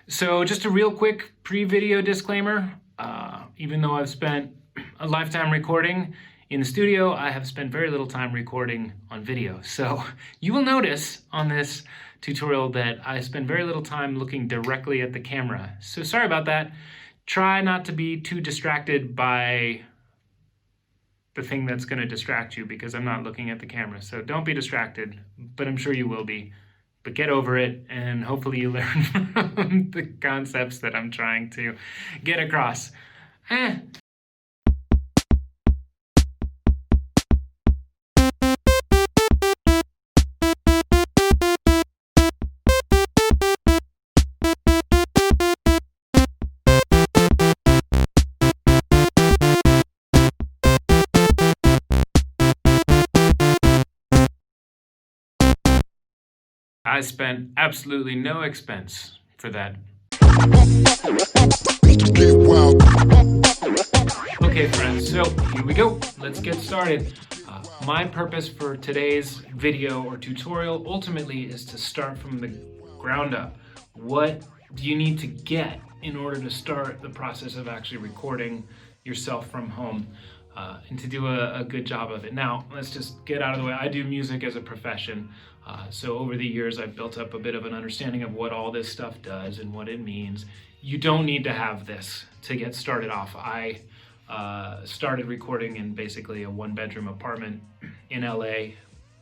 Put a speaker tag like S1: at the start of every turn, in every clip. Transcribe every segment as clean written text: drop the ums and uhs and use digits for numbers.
S1: So just a real quick pre-video disclaimer. Even though I've spent a lifetime recording in the studio, I have spent very little time recording on video. So you will notice on this tutorial that I spend very little time looking directly at the camera. So sorry about that. Try not to be too distracted by the thing that's going to distract you, because I'm not looking at the camera. So don't be distracted, but I'm sure you will be. But get over it, and hopefully you learn from the concepts that I'm trying to get across. I spent absolutely no expense for that. Okay friends, so here we go. Let's get started. My purpose for today's video or tutorial ultimately is to start from the ground up. What do you need to get in order to start the process of actually recording yourself from home? And to do a good job of it. Now, let's just get out of the way. I do music as a profession. So over the years, I've built up a bit of an understanding of what all this stuff does and what it means. You don't need to have this to get started off. I started recording in basically a one-bedroom apartment in LA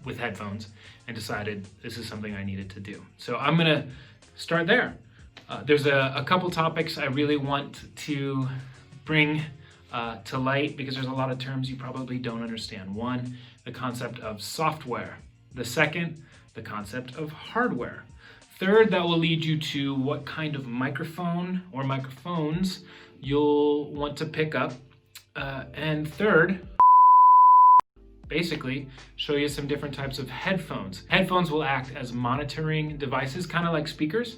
S1: with headphones and decided this is something I needed to do. So I'm gonna start there. There's a couple topics I really want to bring to light, because there's a lot of terms you probably don't understand. One, the concept of software. The second, the concept of hardware. Third, that will lead you to what kind of microphone or microphones you'll want to pick up. And third, basically show you some different types of headphones. Headphones will act as monitoring devices, kind of like speakers.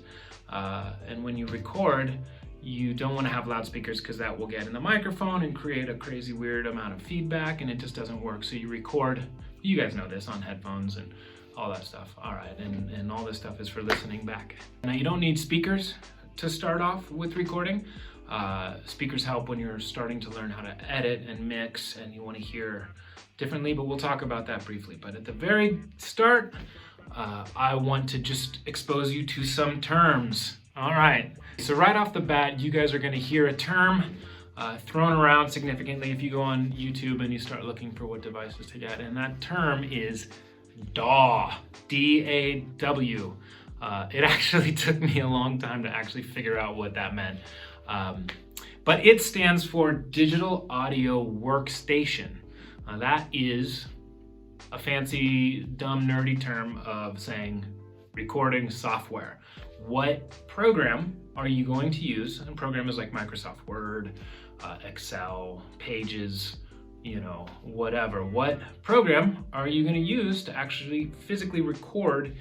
S1: And when you record, you don't want to have loudspeakers because that will get in the microphone and create a crazy weird amount of feedback, and it just doesn't work. So you record, you guys know this, on headphones and all that stuff. All right, and all this stuff is for listening back. Now you don't need speakers to start off with recording. Speakers help when you're starting to learn how to edit and mix and you want to hear differently, but we'll talk about that briefly. But at the very start, I want to just expose you to some terms. All right, so right off the bat, you guys are going to hear a term thrown around significantly if you go on YouTube and you start looking for what devices to get, and that term is DAW, D-A-W. It actually took me a long time to actually figure out what that meant, but it stands for Digital Audio Workstation. That is a fancy, dumb, nerdy term of saying recording software. What program are you going to use? And programs like Microsoft Word, Excel, Pages, whatever. What program are you going to use to actually physically record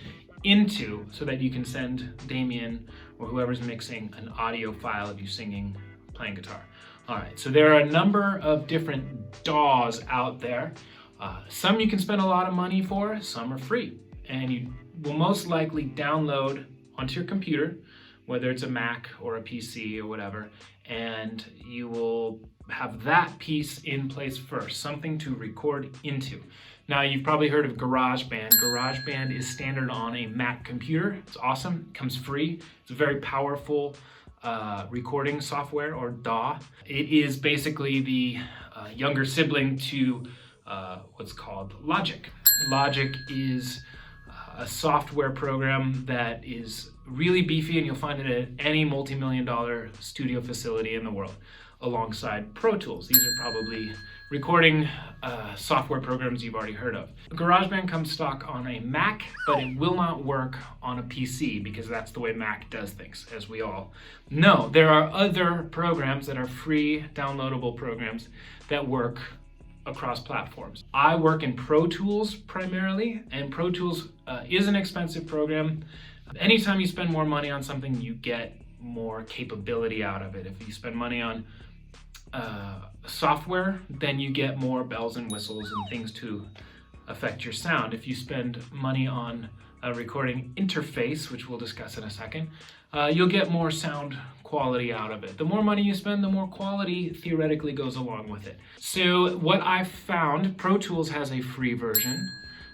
S1: into, so that you can send Damien or whoever's mixing an audio file of you singing, playing guitar? All right, so there are a number of different DAWs out there. Some you can spend a lot of money for, some are free. And you will most likely download onto your computer, whether it's a Mac or a PC or whatever, and you will have that piece in place first, something to record into. Now, you've probably heard of GarageBand. GarageBand is standard on a Mac computer. It's awesome, it comes free. It's a very powerful recording software, or DAW. It is basically the younger sibling to what's called Logic. Logic is a software program that is really beefy, and you'll find it at any multi-million-dollar studio facility in the world, alongside Pro Tools. These are probably recording software programs you've already heard of. GarageBand comes stock on a Mac, but it will not work on a PC, because that's the way Mac does things, as we all know. There are other programs that are free, downloadable programs that work across platforms. I work in Pro Tools primarily, and Pro Tools is an expensive program. Anytime you spend more money on something, you get more capability out of it. If you spend money on software, then you get more bells and whistles and things to affect your sound. If you spend money on a recording interface, which we'll discuss in a second, you'll get more sound quality out of it. The more money you spend, the more quality theoretically goes along with it. So what I've found, Pro Tools has a free version.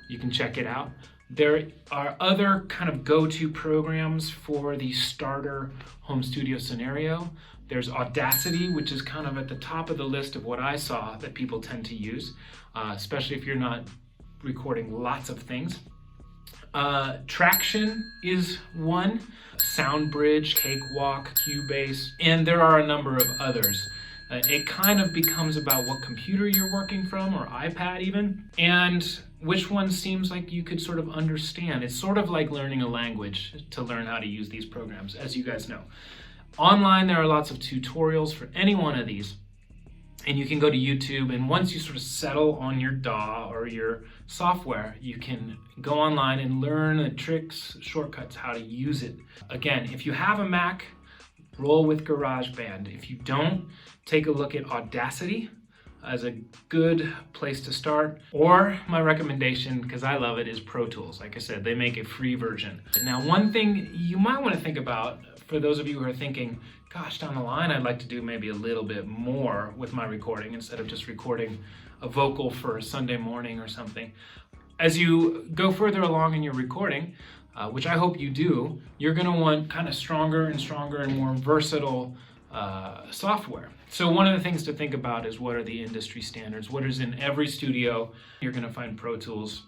S1: You can check it out. There are other kind of go-to programs for the starter home studio scenario. There's Audacity, which is kind of at the top of the list of what I saw that people tend to use, especially if you're not recording lots of things. Traction is one, SoundBridge, Cakewalk, Cubase, and there are a number of others. It kind of becomes about what computer you're working from, or iPad even, and which one seems like you could sort of understand. It's sort of like learning a language to learn how to use these programs, as you guys know. Online, there are lots of tutorials for any one of these. And you can go to YouTube, and once you sort of settle on your DAW or your software, you can go online and learn the tricks, shortcuts, how to use it. Again, if you have a Mac, roll with GarageBand. If you don't, take a look at Audacity as a good place to start. Or my recommendation, because I love it, is Pro Tools. Like I said, they make a free version. Now, one thing you might want to think about, for those of you who are thinking, gosh, down the line, I'd like to do maybe a little bit more with my recording instead of just recording a vocal for a Sunday morning or something. As you go further along in your recording, which I hope you do, you're going to want kind of stronger and more versatile software. So one of the things to think about is, what are the industry standards? What is in every studio? You're going to find Pro Tools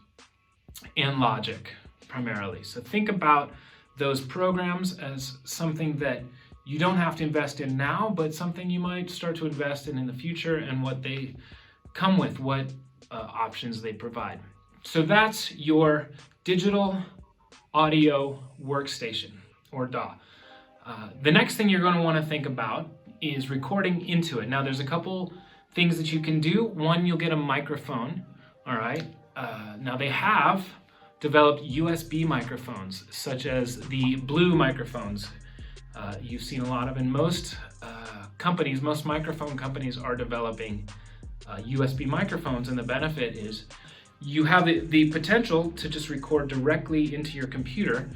S1: and Logic primarily. So think about those programs as something that you don't have to invest in now, but something you might start to invest in the future, and what they come with, what options they provide. So that's your digital audio workstation, or DAW. The next thing you're going to want to think about is recording into it. Now, there's a couple things that you can do. One, you'll get a microphone, all right? Now, they have developed USB microphones, such as the Blue microphones. You've seen a lot of, and most companies, most microphone companies are developing USB microphones, and the benefit is you have the potential to just record directly into your computer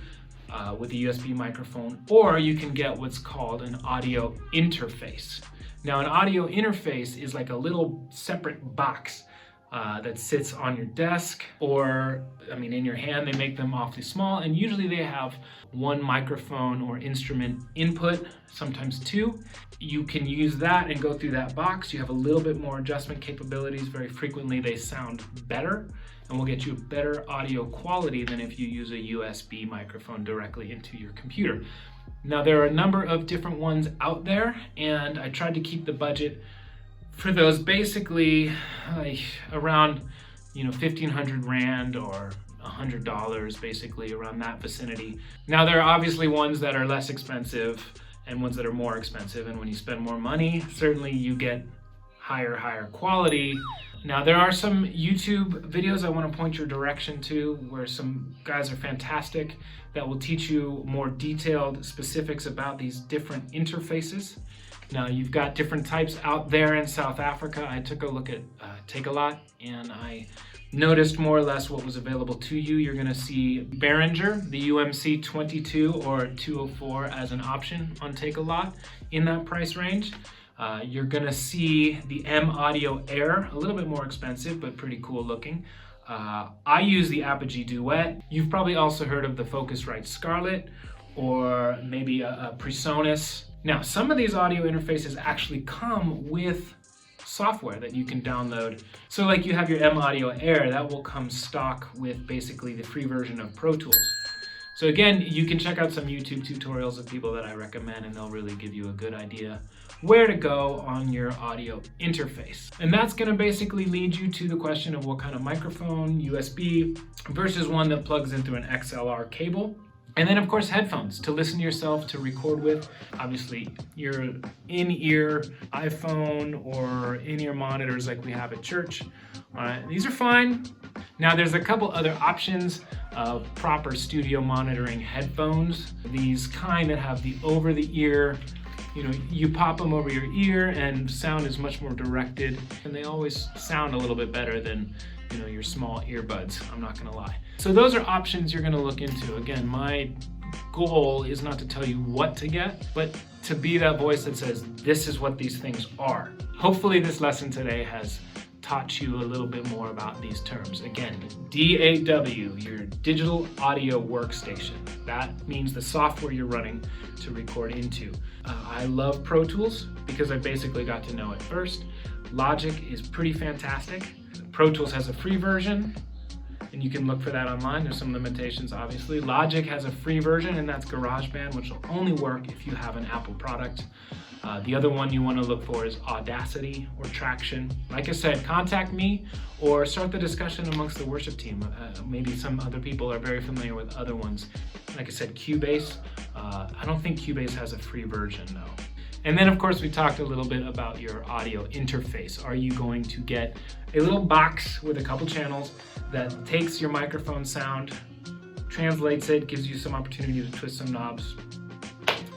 S1: with a USB microphone, or you can get what's called an audio interface. Now, an audio interface is like a little separate box that sits on your desk, or, in your hand. They make them awfully small, and usually they have one microphone or instrument input, sometimes two. You can use that and go through that box. You have a little bit more adjustment capabilities. Very frequently they sound better and will get you better audio quality than if you use a USB microphone directly into your computer. Now, there are a number of different ones out there, and I tried to keep the budget for those basically around 1,500 Rand or $100, basically around that vicinity. Now, there are obviously ones that are less expensive and ones that are more expensive, and when you spend more money, certainly you get higher quality. Now, there are some YouTube videos I want to point your direction to, where some guys are fantastic that will teach you more detailed specifics about these different interfaces. Now, you've got different types out there in South Africa. I took a look at Take-A-Lot, and I noticed more or less what was available to you. You're going to see Behringer, the UMC 22 or 204 as an option on Take-A-Lot in that price range. You're going to see the M Audio Air, a little bit more expensive, but pretty cool looking. I use the Apogee Duet. You've probably also heard of the Focusrite Scarlett, or maybe a Presonus. Now, some of these audio interfaces actually come with software that you can download. So like you have your M Audio Air, that will come stock with basically the free version of Pro Tools. So again, you can check out some YouTube tutorials of people that I recommend, and they'll really give you a good idea where to go on your audio interface. And that's going to basically lead you to the question of what kind of microphone, USB, versus one that plugs in through an XLR cable. And then, of course, headphones to listen to yourself, to record with. Obviously, your in-ear iPhone or in-ear monitors like we have at church. These are fine. Now, there's a couple other options of proper studio monitoring headphones. These kind that have the over-the-ear, you pop them over your ear and sound is much more directed, and they always sound a little bit better than your small earbuds, I'm not gonna lie. So those are options you're gonna look into. Again, my goal is not to tell you what to get, but to be that voice that says, this is what these things are. Hopefully this lesson today has taught you a little bit more about these terms. Again, DAW, your digital audio workstation. That means the software you're running to record into. I love Pro Tools because I basically got to know it first. Logic is pretty fantastic. Pro Tools has a free version, and you can look for that online. There's some limitations, obviously. Logic has a free version, and that's GarageBand, which will only work if you have an Apple product. The other one you want to look for is Audacity or Traction. Like I said, contact me or start the discussion amongst the worship team. Maybe some other people are very familiar with other ones. Like I said, Cubase. I don't think Cubase has a free version, though. And then, of course, we talked a little bit about your audio interface. Are you going to get a little box with a couple channels that takes your microphone sound, translates it, gives you some opportunity to twist some knobs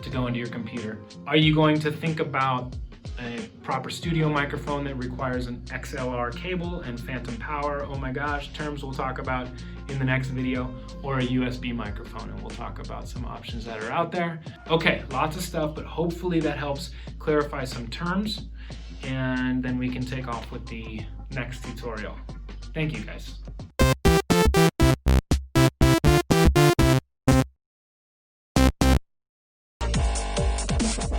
S1: to go into your computer? Are you going to think about a proper studio microphone that requires an XLR cable and phantom power? Oh my gosh, terms we'll talk about in the next video. Or a USB microphone, and we'll talk about some options that are out there. Okay, lots of stuff, but hopefully that helps clarify some terms, and then we can take off with the next tutorial. Thank you, guys.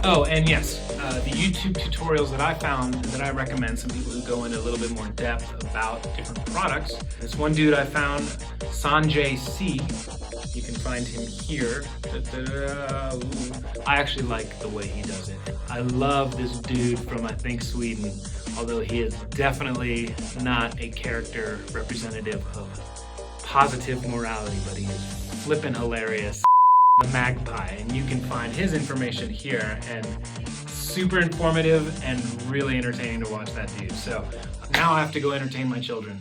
S1: Oh, and yes, the YouTube tutorials that I found that I recommend, some people who go into a little bit more depth about different products. This one dude I found, Sanjay C. You can find him here. I actually like the way he does it. I love this dude from, I think, Sweden, although he is definitely not a character representative of positive morality, but he is flippin' hilarious. The Magpie, and you can find his information here, and super informative and really entertaining to watch that dude. So now I have to go entertain my children.